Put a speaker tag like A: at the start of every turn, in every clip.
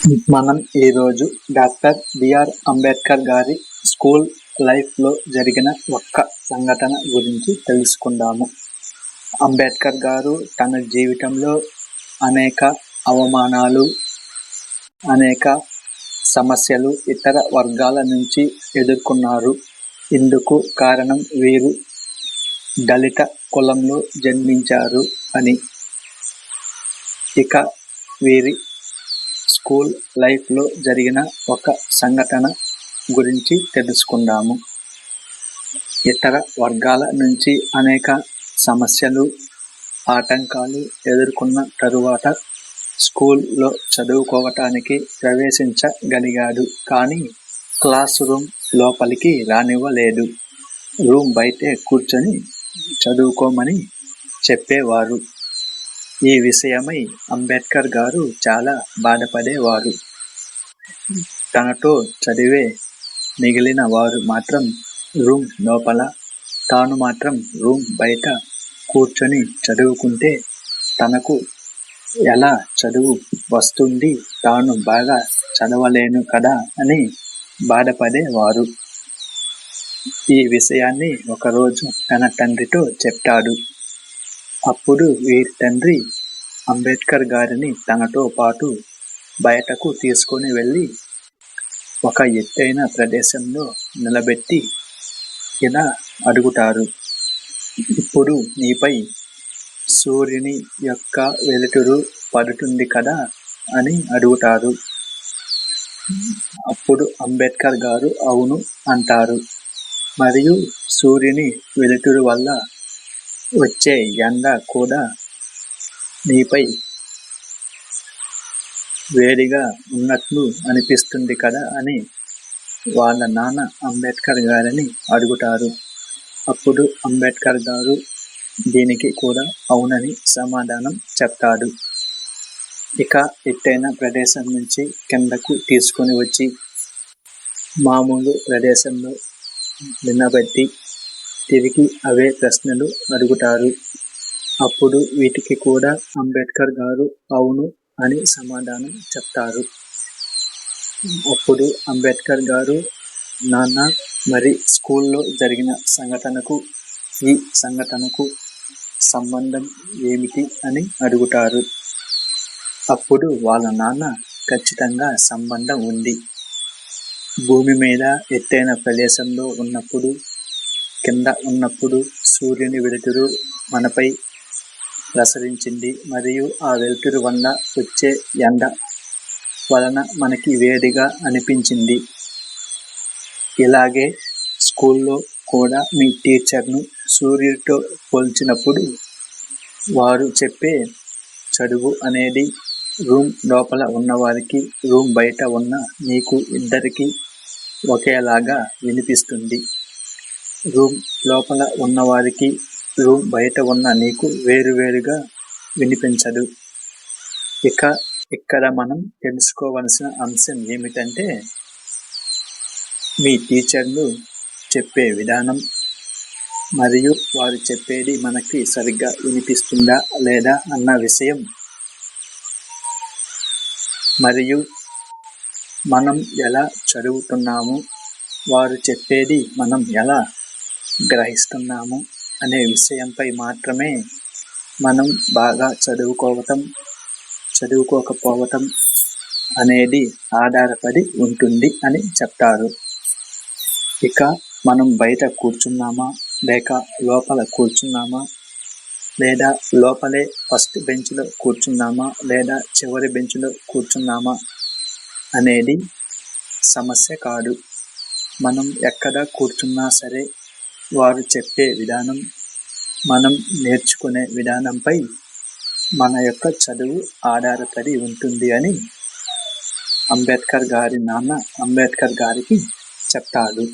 A: మనం ఈరోజు doctor BR Ambedkar గారి స్కూల్ లైఫ్లో జరిగిన ఒక్క సంఘటన గురించి తెలుసుకుందాము. అంబేద్కర్ గారు తన జీవితంలో అనేక అవమానాలు, అనేక సమస్యలు ఇతర వర్గాల నుంచి ఎదుర్కొన్నారు. ఇందుకు కారణం వీరు దళిత కులంలో జన్మించారు అని. ఇక వీరి స్కూల్ లైఫ్లో జరిగిన ఒక సంఘటన గురించి తెలుసుకుందాము. ఇతర వర్గాల నుంచి అనేక సమస్యలు, ఆటంకాలు ఎదుర్కొన్న తరువాత స్కూల్లో చదువుకోవటానికి ప్రవేశించగలిగాడు. కానీ క్లాస్ రూమ్ లోపలికి రానివ్వలేదు. రూమ్ బయటే కూర్చొని చదువుకోమని చెప్పేవారు. ఈ విషయమై అంబేద్కర్ గారు చాలా బాధపడేవారు. తనతో చదివే మిగిలిన వారు మాత్రం రూమ్ లోపల, తాను మాత్రం రూమ్ బయట కూర్చొని చదువుకుంటే తనకు ఎలా చదువు వస్తుంది, తాను బాగా చదవలేను కదా అని బాధపడేవారు. ఈ విషయాన్ని ఒకరోజు తన తండ్రితో చెప్పాడు. అప్పుడు వీరి తండ్రి అంబేద్కర్ గారిని తనతో పాటు బయటకు తీసుకొని వెళ్ళి ఒక ఎత్తైన ప్రదేశంలో నిలబెట్టి ఇలా అడుగుతారు, ఇప్పుడు నీపై సూర్యుని యొక్క వెలుతురు పడుతుంది కదా అని అడుగుతారు. అప్పుడు అంబేద్కర్ గారు అవును అంటారు. మరియు సూర్యుని వెలుతురు వల్ల వచ్చే ఎండ కూడా నీపై వేడిగా ఉన్నట్లు అనిపిస్తుంది కదా అని వాళ్ళ నాన్న అంబేద్కర్ గారిని అడుగుతారు. అప్పుడు అంబేద్కర్ గారు దీనికి కూడా అవునని సమాధానం చెప్తాడు. ఇక ఎత్తైన ప్రదేశం నుంచి కిందకు తీసుకొని వచ్చి మామూలు ప్రదేశంలో నిలబెట్టి తిరిగి అవే ప్రశ్నలు అడుగుతారు. అప్పుడు వీటికి కూడా అంబేద్కర్ గారు అవును అని సమాధానం చెప్తారు. అప్పుడు అంబేద్కర్ గారు, నాన్న, మరి స్కూల్లో జరిగిన సంఘటనకు ఈ సంఘటనకు సంబంధం ఏమిటి అని అడుగుతారు. అప్పుడు వాళ్ళ నాన్న ఖచ్చితంగా సంబంధం ఉంది. భూమి మీద ఎత్తైన ప్రదేశంలో ఉన్నప్పుడు, కింద ఉన్నప్పుడు సూర్యుని వెలుతురు మనపై ప్రసరించింది. మరియు ఆ వెలుతురు వల్ల వచ్చే ఎండ వలన మనకి వేడిగా అనిపించింది. ఇలాగే స్కూల్లో కూడా మీ టీచర్ను సూర్యుడితో పోల్చినప్పుడు వారు చెప్పే చదువు అనేది రూమ్ లోపల ఉన్నవారికి, రూమ్ బయట ఉన్న మీకు ఇద్దరికి ఒకేలాగా వినిపిస్తుంది. రూమ్ లోపల ఉన్నవారికి, రూమ్ బయట ఉన్న నీకు వేరువేరుగా వినిపించదు. ఇక ఇక్కడ మనం తెలుసుకోవలసిన అంశం ఏమిటంటే, మీ టీచర్లు చెప్పే విధానం మరియు వారు చెప్పేది మనకి సరిగ్గా వినిపిస్తుందా లేదా అన్న విషయం, మరియు మనం ఎలా చదువుతున్నాము, వారు చెప్పేది మనం ఎలా గ్రహిస్తున్నాము అనే విషయంపై మాత్రమే మనం బాగా చదువుకోకపోవటం అనేది ఆధారపడి ఉంటుంది అని చెప్తారు. ఇక మనం బయట కూర్చున్నామా లేక లోపల కూర్చున్నామా, లేదా లోపలే ఫస్ట్ బెంచ్లో కూర్చున్నామా లేదా చివరి బెంచ్లో కూర్చున్నామా అనేది సమస్య కాదు. మనం ఎక్కడ కూర్చున్నా సరే వారు చెప్పే విధానం, మనం నేర్చుకునే విధానంపై మన యొక్క చదువు ఆధారపడి ఉంటుంది అని అంబేద్కర్ గారి నాన్న అంబేద్కర్ గారికి చెప్తాడు.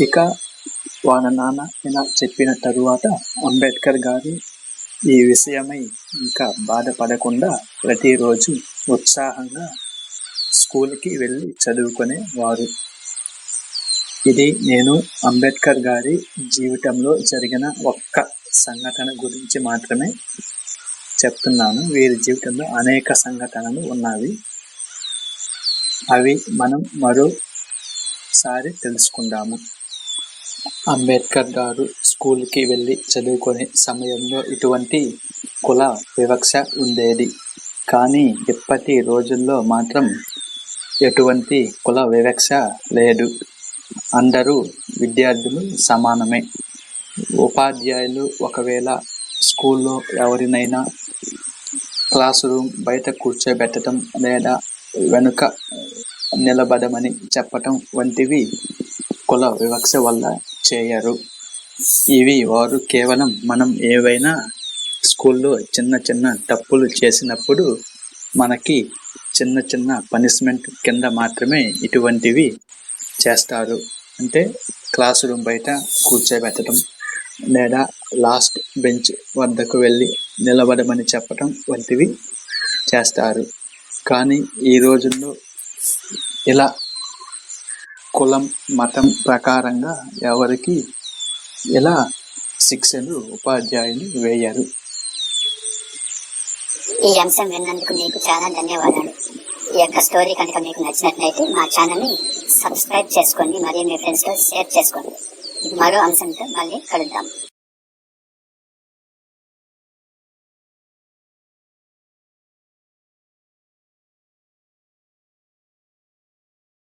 A: ఇక వాళ్ళ నాన్న ఇలా చెప్పిన తరువాత అంబేద్కర్ గారు ఈ విషయమై ఇంకా బాధపడకుండా ప్రతిరోజు ఉత్సాహంగా స్కూల్కి వెళ్ళి చదువుకునేవారు. ఇది నేను అంబేద్కర్ గారి జీవితంలో జరిగిన ఒక్క సంఘటన గురించి మాత్రమే చెప్తున్నాను. వీరి జీవితంలో అనేక సంఘటనలు ఉన్నవి. అవి మనం మరోసారి తెలుసుకుందాము. అంబేద్కర్ గారు స్కూల్కి వెళ్ళి చదువుకునే సమయంలో ఇటువంటి కుల వివక్ష ఉండేది. కానీ ఇప్పటి రోజుల్లో మాత్రం ఎటువంటి కుల వివక్ష లేదు. అందరూ విద్యార్థులు సమానమే. ఉపాధ్యాయులు ఒకవేళ స్కూల్లో ఎవరినైనా క్లాస్ రూమ్ బయట కూర్చోబెట్టడం లేదా వెనుక నిలబడమని చెప్పటం వంటివి కుల వివక్ష వల్ల చేయరు. ఇవి వారు కేవలం మనం ఏవైనా స్కూల్లో చిన్న చిన్న తప్పులు చేసినప్పుడు మనకి చిన్న చిన్న పనిష్మెంట్ కింద మాత్రమే ఇటువంటివి చేస్తారు. అంటే క్లాస్ రూమ్ బయట కూర్చోబెట్టడం లేదా లాస్ట్ బెంచ్ వద్దకు వెళ్ళి నిలబడమని చెప్పటం వంటివి చేస్తారు. కానీ ఈ రోజుల్లో ఇలా కులం మతం ప్రకారంగా ఎవరికి ఇలా శిక్షలు ఉపాధ్యాయులు వేయరు.
B: ఈ అంశం విన్నందుకు మీకు చాలా ధన్యవాదాలు. ఈ యొక్క స్టోరీ కనుక మీకు నచ్చినట్లయితే మా ఛానల్ని సబ్స్క్రైబ్ చేసుకోండి మరియు మీ ఫ్రెండ్స్తో షేర్ చేసుకోండి. మరో అంశంతో మళ్ళీ కలుద్దాం.